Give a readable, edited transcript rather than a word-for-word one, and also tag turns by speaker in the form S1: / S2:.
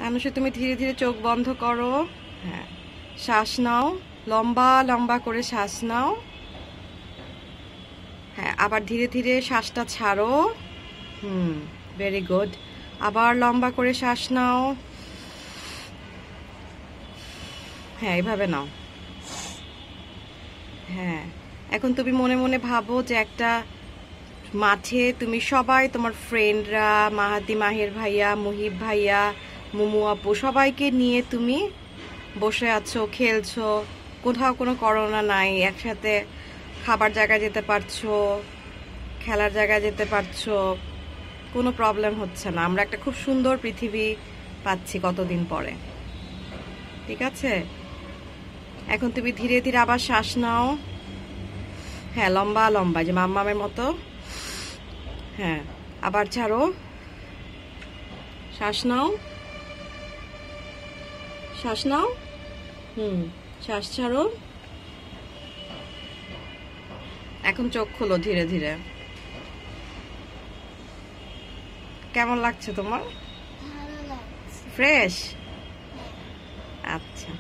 S1: আনুষে তুমি ধীরে ধীরে চোখ বন্ধ করো। হ্যাঁ, শ্বাস নাও, লম্বা লম্বা করে শ্বাস নাও। হ্যাঁ, আবার ধীরে ধীরে শ্বাসটা ছাড়ো। Very good. আবার লম্বা করে শ্বাস নাও। হ্যাঁ, এইভাবে নাও। হ্যাঁ, এখন তুমি মনে মনে ভাবো যে একটা মাঠে তুমি সবাই, তোমার ফ্রেন্ডরা, মাহাদি মাহির ভাইয়া, মুহিব ভাইয়া, মুমু আপু, সবাইকে নিয়ে তুমি বসে আছো, খেলছো, কোথাও কোনো করোনা নাই, একসাথে খাবার জায়গায় যেতে পারছো, খেলার জায়গায় যেতে পারছো, কোনো প্রবলেম হচ্ছে না। আমরা একটা খুব সুন্দর পৃথিবী পাচ্ছি কতদিন পরে। ঠিক আছে, এখন তুমি ধীরে ধীরে আবার শ্বাস নাও। হ্যাঁ, লম্বা লম্বা, যে মাম্মামের মতো। হ্যাঁ, আবার ছাড়ো, শ্বাস নাও, শ্বাস নাও। শ্বাস ছাড়ো। এখন চোখ খোলো ধীরে ধীরে। কেমন লাগছে তোমার?
S2: ভালো লাগছে।
S1: ফ্রেশ? আচ্ছা।